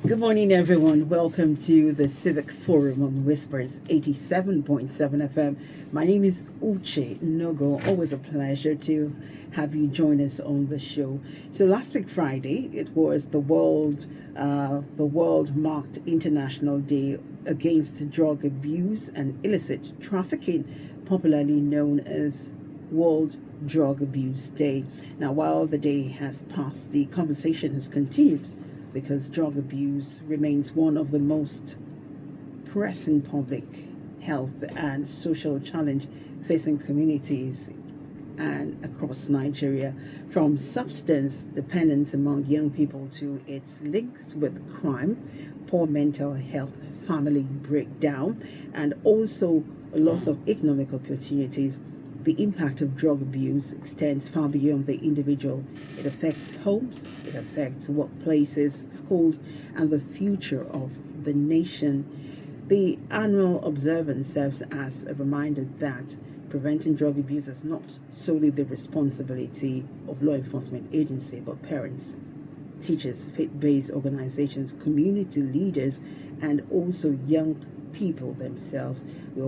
Good morning, everyone. Welcome to the Civic Forum on Whispers 87.7 FM. My name is Uche Nogo. Always a pleasure to have you join us on the show. So last week Friday, it was the world marked International Day against Drug Abuse and Illicit Trafficking, popularly known as World Drug Abuse Day. Now, while the day has passed, the conversation has continued because drug abuse remains one of the most pressing public health and social challenge facing communities and across Nigeria, from substance dependence among young people to its links with crime, poor mental health, family breakdown, and also a loss of economic opportunities. The impact of drug abuse extends far beyond the individual. It affects homes, it affects workplaces, schools, and the future of the nation. The annual observance serves as a reminder that preventing drug abuse is not solely the responsibility of law enforcement agencies, but parents, teachers, faith-based organizations, community leaders, and also young people themselves. They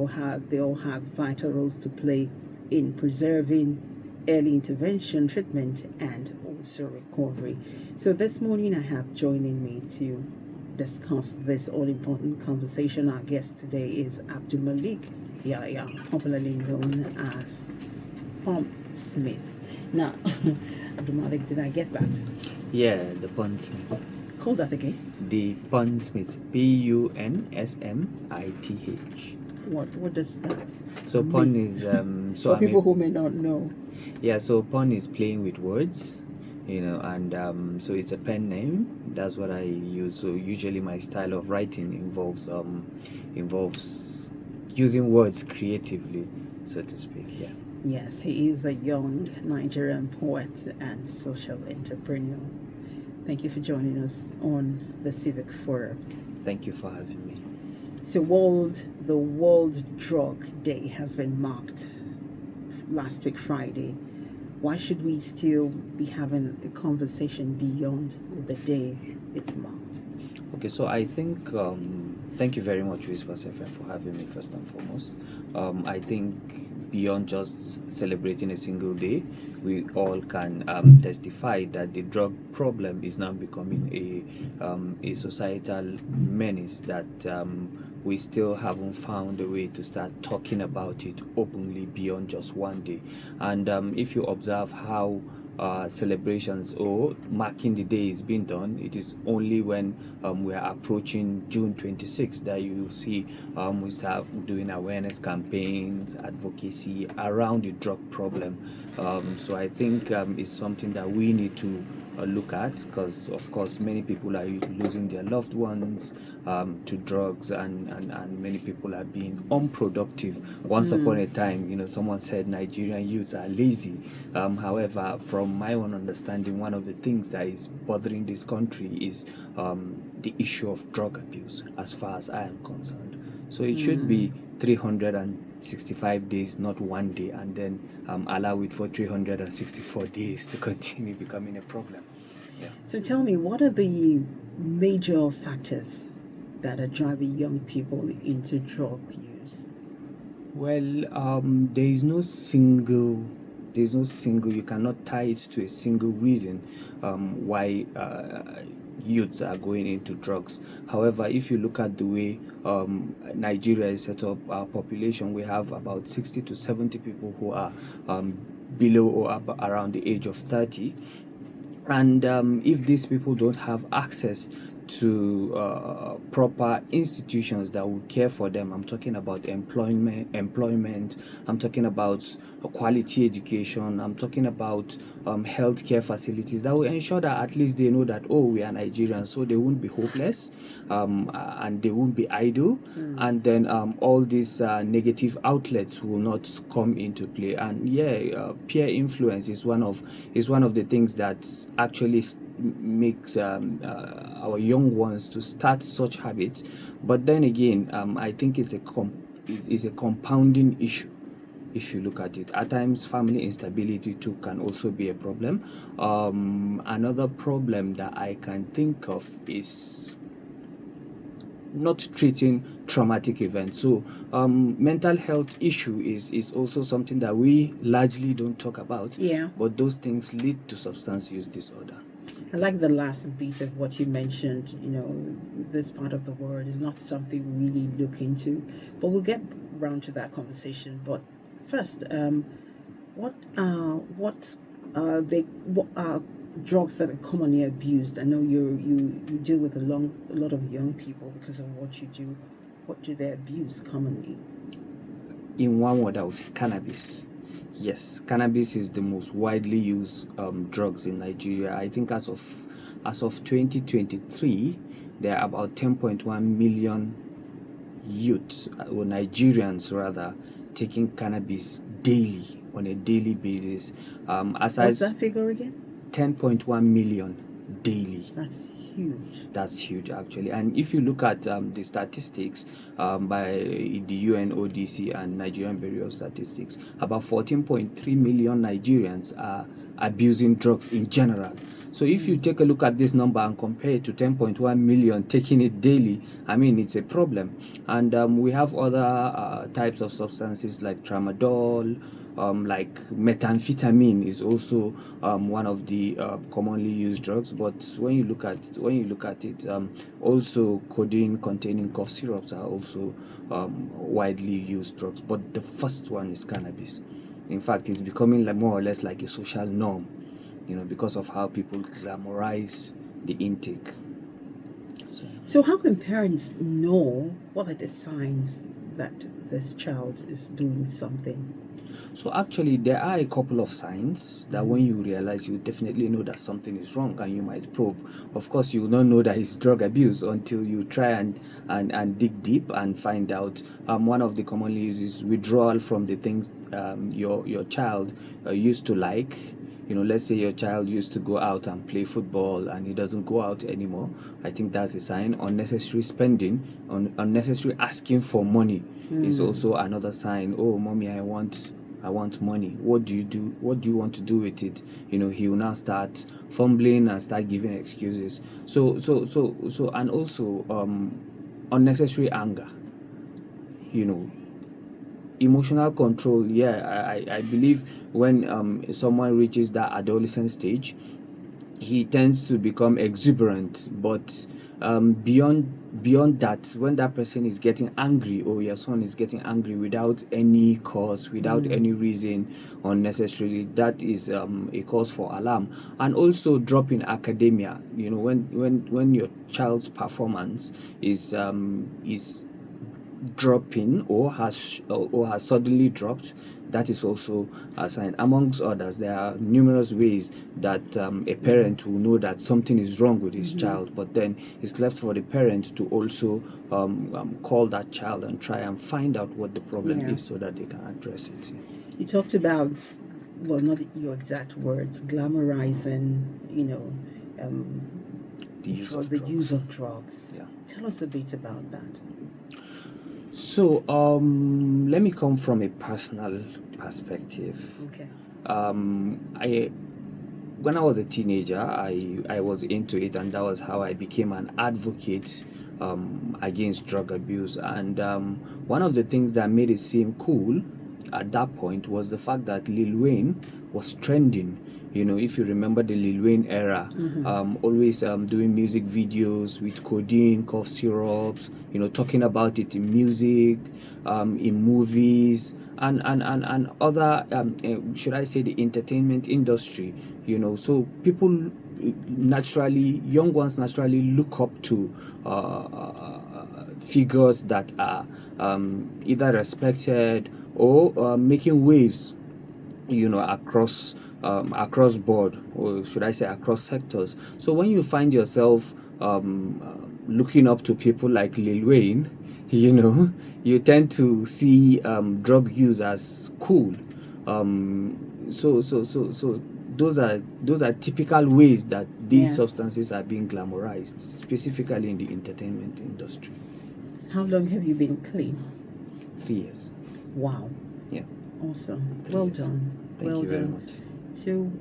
all have vital roles to play in preserving early intervention, treatment, and also recovery. So this morning I have joining me to discuss this all-important conversation. Our guest today is Abdulmalik, popularly known as Punsmith. Now, Abdulmalik, did I get that? Yeah, the Punsmith. Call that again. The Punsmith. Punsmith. What does that So mean? pun is For people who may not know. yeah. So pun is playing with words, and so it's a pen name. That's what I use. So usually my style of writing involves using words creatively, so to speak. Yeah. Yes, he is a young Nigerian poet and social entrepreneur. Thank you for joining us on the Civic Forum. Thank you for having me. So, the World Drug Day has been marked last week Friday. Why should we still be having a conversation beyond the day it's marked? Okay, so I think thank you very much, Whispers FM, for having me first and foremost. I think beyond just celebrating a single day, we all can testify that the drug problem is now becoming a societal menace that we still haven't found a way to start talking about it openly beyond just one day. And if you observe how celebrations or marking the day is being done, it is only when we are approaching June 26th that you will see we start doing awareness campaigns, advocacy around the drug problem. So I think it's something that we need to look at, because of course many people are losing their loved ones to drugs, and many people are being unproductive. Once upon a time, someone said Nigerian youths are lazy. However, from my own understanding, one of the things that is bothering this country is the issue of drug abuse, as far as I am concerned. So it should be 365 days, not one day, and then allow it for 364 days to continue becoming a problem. Yeah. So, tell me, what are the major factors that are driving young people into drug use? Well, there's no single, you cannot tie it to a single reason why youths are going into drugs. However, if you look at the way Nigeria is set up, our population, we have about 60 to 70 people who are below or around the age of 30. And if these people don't have access to proper institutions that will care for them, I'm talking about employment, I'm talking about quality education, I'm talking about healthcare facilities that will ensure that at least they know that, oh, we are Nigerians, so they won't be hopeless, and they won't be idle, and then all these negative outlets will not come into play. And peer influence is one of the things that actually makes our young ones to start such habits. But then again, I think it's a compounding issue. If you look at it, at times family instability too can also be a problem. Another problem that I can think of is not treating traumatic events. So mental health issue is also something that we largely don't talk about. Yeah. But those things lead to substance use disorder. I like the last bit of what you mentioned. This part of the world is not something we really look into, but we'll get round to that conversation. But first, what are drugs that are commonly abused? I know you deal with a lot of young people because of what you do. What do they abuse commonly? In one word, I would say cannabis. Yes, cannabis is the most widely used drugs in Nigeria. I think as of 2023, there are about 10.1 million youths or Nigerians rather taking cannabis daily on a daily basis. What's that figure again? 10.1 million daily. That's huge. That's huge, actually. And if you look at the statistics by the UNODC and Nigerian Bureau of Statistics, about 14.3 million Nigerians are abusing drugs in general. So if you take a look at this number and compare it to 10.1 million taking it daily, I mean, it's a problem. And we have other types of substances like tramadol, like methamphetamine is also one of the commonly used drugs. But when you look at it, also codeine containing cough syrups are also widely used drugs. But the first one is cannabis. In fact, it's becoming more or less like a social norm, because of how people glamorize the intake. So how can parents know what are the signs that this child is doing something? So actually, there are a couple of signs that when you realize, you definitely know that something is wrong, and you might probe. Of course, you will not know that it's drug abuse until you try and dig deep and find out. One of the commonly used is withdrawal from the things your child used to like. Let's say your child used to go out and play football and he doesn't go out anymore. I think that's a sign. Unnecessary spending, unnecessary asking for money is also another sign. Oh, mommy, I want money. What do you do? What do you want to do with it? He will now start fumbling and start giving excuses. So, and also unnecessary anger. Emotional control. Yeah, I believe when someone reaches that adolescent stage, he tends to become exuberant. But beyond that, when that person is getting angry, or your son is getting angry without any cause, without any reason, unnecessarily, that is a cause for alarm. And also drop in academia. When your child's performance is dropping or has suddenly dropped, that is also a sign. Amongst others, there are numerous ways that a parent will know that something is wrong with his child, but then it's left for the parent to also call that child and try and find out what the problem is so that they can address it. You talked about, well, not your exact words, glamorizing, The use of drugs. Yeah. Tell us a bit about that. So let me come from a personal perspective. Okay. When I was a teenager, I was into it, and that was how I became an advocate against drug abuse. And one of the things that made it seem cool at that point was the fact that Lil Wayne was trending. If you remember the Lil Wayne era, always doing music videos with codeine, cough syrups, talking about it in music, in movies, and other, should I say, the entertainment industry. So people naturally, young ones naturally look up to figures that are either respected or making waves, across board, or should I say across sectors. So when you find yourself looking up to people like Lil Wayne, you tend to see drug use as cool. So those are typical ways that these substances are being glamorized, specifically in the entertainment industry. How long have you been clean? 3 years. Wow. Yeah. Awesome. 3 Well years. done. Thank you very much. So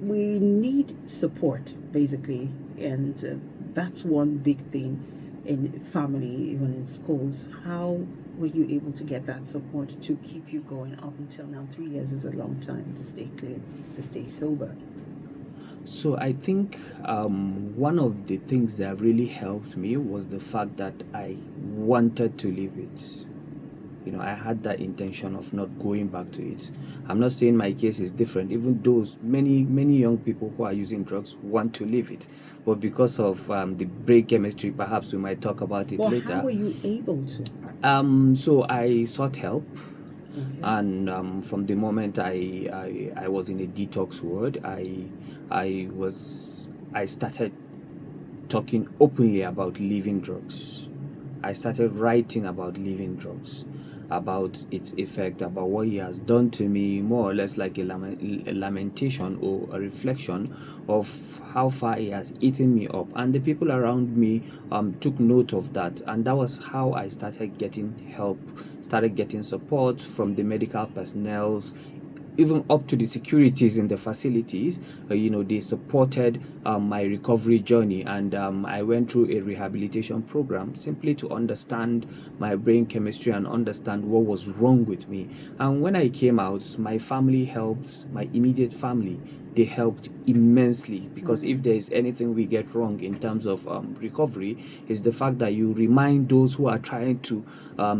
we need support, basically, and that's one big thing. in family, even in schools. How were you able to get that support to keep you going up until now? 3 years is a long time to stay clear, to stay sober. So I think one of the things that really helped me was the fact that I wanted to leave it. You know, I had that intention of not going back to it. I'm not saying my case is different. Even those many young people who are using drugs want to leave it, but because of the brain chemistry, perhaps we might talk about it Well, how later. were you able to? So I sought help. Okay. And from the moment I was in a detox ward, I started talking openly about leaving drugs. I started writing about leaving drugs, about its effect, about what he has done to me, more or less like a lamentation or a reflection of how far he has eaten me up. And the people around me took note of that. And that was how I started getting help, started getting support from the medical personnel, even up to the securities in the facilities. They supported my recovery journey, and I went through a rehabilitation program simply to understand my brain chemistry and understand what was wrong with me. And when I came out, my family helped, my immediate family, they helped immensely, because if there is anything we get wrong in terms of recovery, is the fact that you remind those who are trying to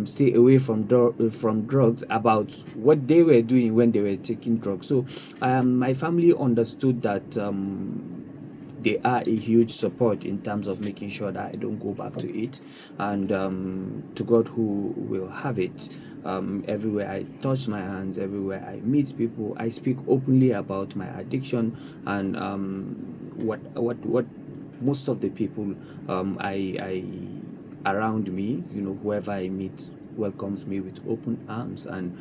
stay away from drugs about what they were doing when they were taking drugs. So my family understood that they are a huge support in terms of making sure that I don't go back to it. And to God who will have it, everywhere I touch my hands, everywhere I meet people, I speak openly about my addiction and what most of the people I around me, whoever I meet welcomes me with open arms and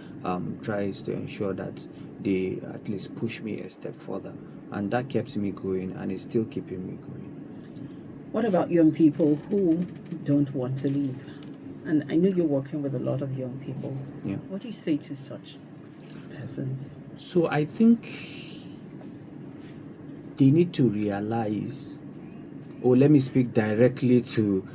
tries to ensure that they at least push me a step further. And that kept me going and is still keeping me going. What about young people who don't want to leave? And I know you're working with a lot of young people. Yeah. What do you say to such persons? So I think they need to realize, or let me speak directly to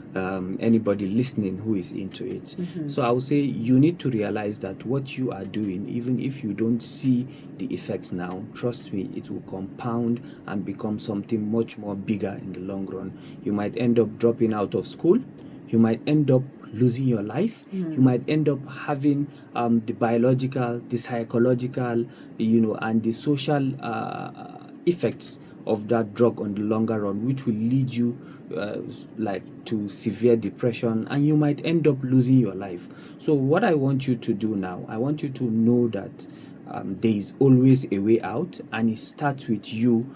anybody listening who is into it. So I would say you need to realize that what you are doing, even if you don't see the effects now, trust me, it will compound and become something much more bigger in the long run. You might end up dropping out of school. You might end up losing your life. You might end up having the biological, the psychological, and the social effects of that drug on the longer run, which will lead you like to severe depression, and you might end up losing your life. So what I want you to do now, I want you to know that there is always a way out, and it starts with you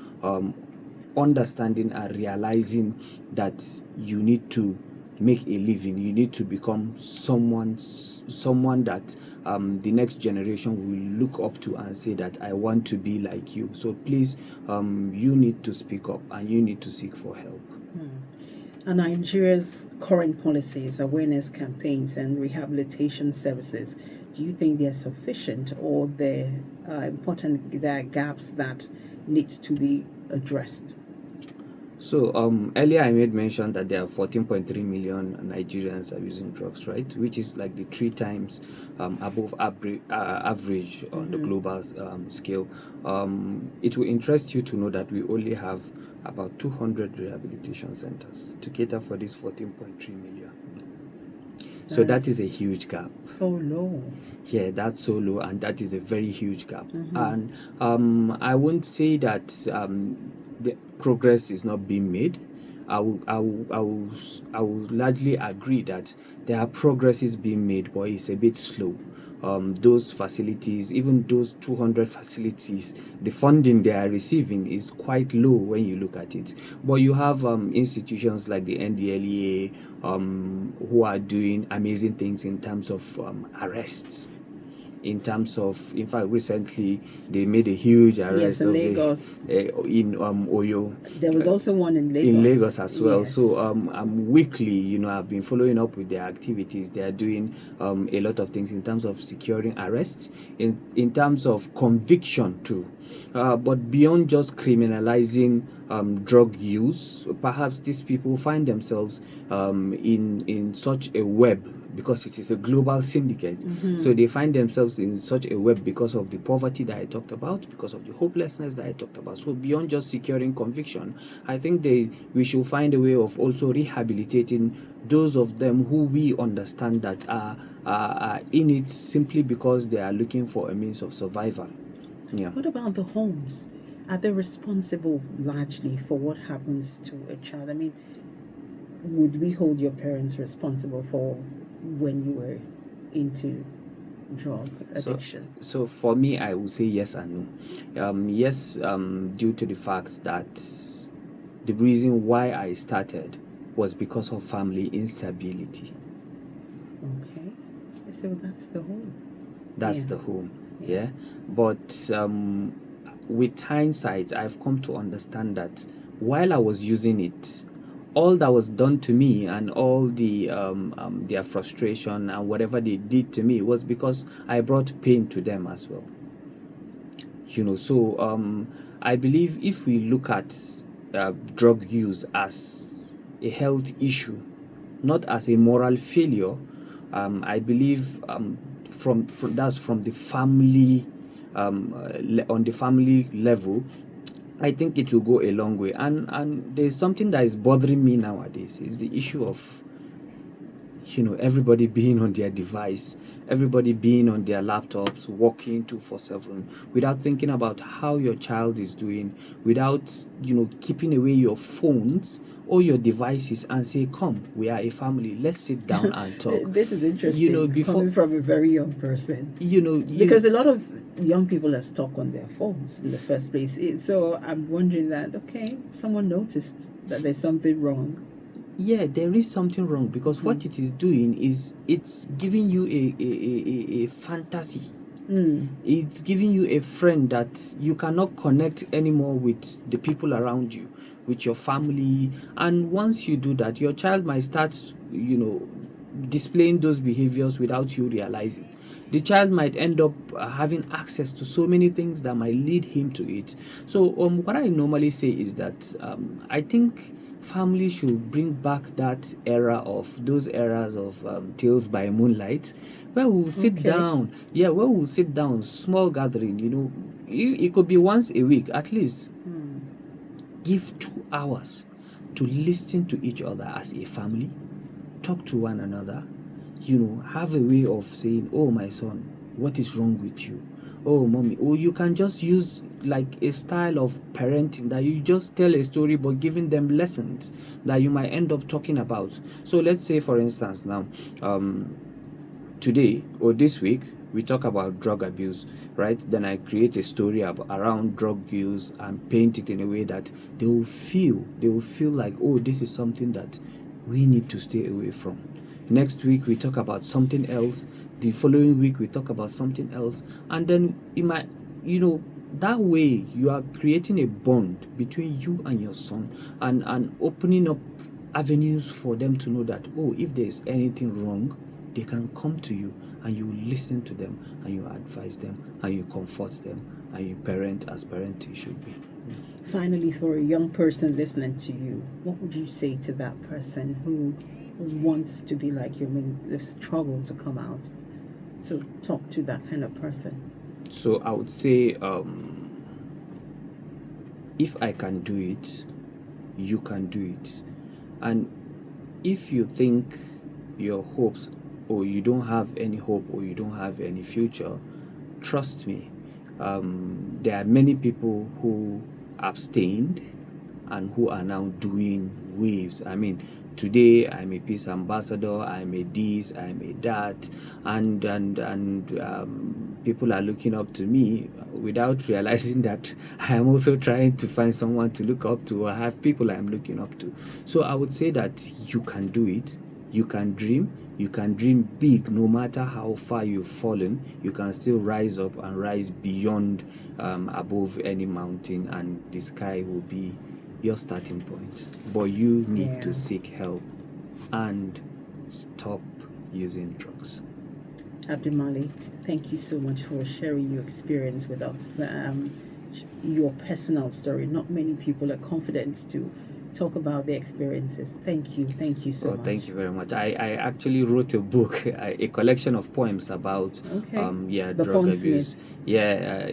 understanding and realizing that you need to make a living. You need to become someone that the next generation will look up to and say that I want to be like you. So please, you need to speak up and you need to seek for help. And Nigeria's current policies, awareness campaigns, and rehabilitation services, do you think they're sufficient, or they're important? There are gaps that need to be addressed. So earlier I made mention that there are 14.3 million Nigerians abusing drugs, right? Which is like the 3 times above average on the global scale. It will interest you to know that we only have about 200 rehabilitation centers to cater for this 14.3 million. So that is a huge gap. So low. Yeah, that's so low, and that is a very huge gap. And I won't say that the progress is not being made. I will largely agree that there are progresses being made, but it's a bit slow. Those facilities, even those 200 facilities, the funding they are receiving is quite low when you look at it. But you have institutions like the NDLEA who are doing amazing things in terms of arrests. in terms of, in fact, recently they made a huge arrest in of Lagos. in Oyo. There was also one in Lagos. In Lagos as well. Yes. So weekly, I've been following up with their activities. They are doing a lot of things in terms of securing arrests, in terms of conviction too. But beyond just criminalizing drug use, perhaps these people find themselves in such a web, because it is a global syndicate. So they find themselves in such a web because of the poverty that I talked about, because of the hopelessness that I talked about. So beyond just securing conviction, I think we should find a way of also rehabilitating those of them who we understand that are in it simply because they are looking for a means of survival. Yeah. What about the homes? Are they responsible largely for what happens to a child? I mean, would we hold your parents responsible for when you were into drug addiction? So for me, I would say yes and no. Yes, due to the fact that the reason why I started was because of family instability. Okay, so that's the home. That's the home. Yeah. But with hindsight, I've come to understand that while I was using it, all that was done to me and all the their frustration and whatever they did to me was because I brought pain to them as well. So I believe if we look at drug use as a health issue, not as a moral failure, I believe from that's from the family, on the family level, I think it will go a long way. And there's something that is bothering me nowadays, is the issue of everybody being on their device, everybody being on their laptops, working 247, without thinking about how your child is doing, without keeping away your phones or your devices and say, come, we are a family, let's sit down and talk. This is interesting, coming from a very young person, because a lot of young people are stuck on their phones in the first place. So I'm wondering that, okay, someone noticed that there's something wrong. Yeah, there is something wrong, because what it is doing is it's giving you a fantasy. It's giving you a friend that you cannot connect anymore with the people around you, with your family. And once you do that, your child might start, displaying those behaviors without you realizing. The child might end up having access to so many things that might lead him to it. So what I normally say is that I think family should bring back that those eras of tales by moonlight, where we'll sit down, where we'll sit down, small gathering, it could be once a week at least. Give 2 hours to listen to each other as a family, talk to one another, have a way of saying, oh my son, what is wrong with you? Oh mommy. Or you can just use like a style of parenting that you just tell a story but giving them lessons that you might end up talking about. So let's say, for instance, now today or this week we talk about drug abuse, right? Then I create a story around drug use and paint it in a way that they will feel like, oh, this is something that we need to stay away from. Next week we talk about something else. The following week we talk about something else. And then it might, that way you are creating a bond between you and your son, and opening up avenues for them to know that, oh, if there's anything wrong, they can come to you, and you listen to them, and you advise them, and you comfort them, and you parent as parenting should be. Finally, for a young person listening to you, what would you say to that person who wants to be like you? I mean, they've struggled to come out. So talk to that kind of person. So I would say, if I can do it, you can do it. And if you think your hopes, or you don't have any hope, or you don't have any future, trust me, there are many people who abstained and who are now doing waves. I mean, today I'm a peace ambassador, I'm a this, I'm a that, and people are looking up to me without realizing that I am also trying to find someone to look up to, or have people I'm looking up to. So I would say that you can do it, you can dream big. No matter how far you've fallen, you can still rise up and rise beyond, above any mountain, and the sky will be your starting point. But you need to Yeah. seek help and stop using drugs. Abdulmalik, thank you so much for sharing your experience with us, your personal story. Not many people are confident to talk about their experiences. Thank you so Oh, much. thank you very much. I actually wrote a book, a collection of poems about, Okay. yeah, The drug Punsmith. abuse. Yeah,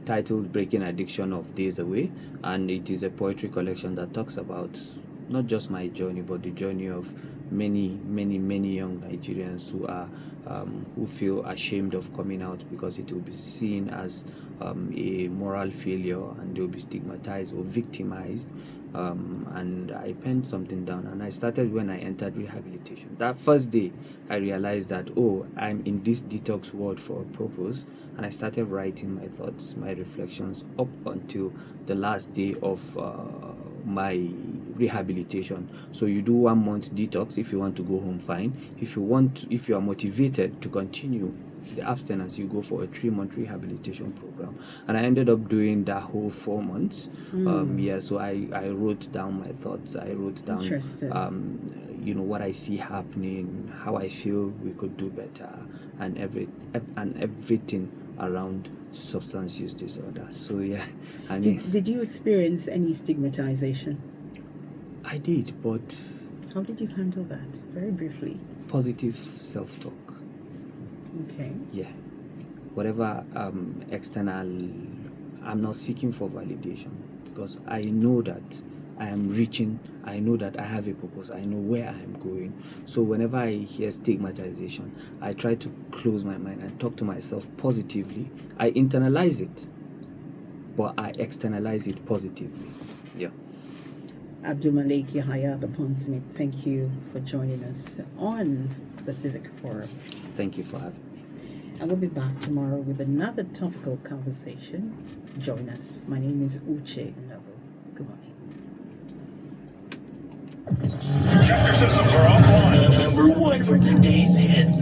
titled "Breaking Addiction of Days Away," and it is a poetry collection that talks about not just my journey, but the journey of many young Nigerians who feel ashamed of coming out because it will be seen as, a moral failure, and they'll be stigmatized or victimized. And I penned something down, and I started when I entered rehabilitation. That first day, I realized that, oh, I'm in this detox world for a purpose, and I started writing my thoughts, my reflections, up until the last day of, my rehabilitation. So you do 1 month detox. If you want to go home, fine. If you are motivated to continue the abstinence, you go for a 3 month rehabilitation program. And I ended up doing that whole 4 months. Yeah, so I wrote down my thoughts. I wrote down, Interesting. what I see happening, how I feel we could do better, and everything around substance use disorder. So yeah, I mean, Did you experience any stigmatization? I did, but How did you handle that? Very briefly. positive self-talk. Okay. Yeah, whatever, external, I'm not seeking for validation, because I know that I am reaching. I know that I have a purpose. I know where I am going. So whenever I hear stigmatization, I try to close my mind and talk to myself positively. I internalize it, but I externalize it positively. Yeah. Abdulmalik Yahaya, the Punsmith, thank you for joining us on the Civic Forum. Thank you for having me. I will be back tomorrow with another topical conversation. Join us. My name is Uche Noble. Good morning.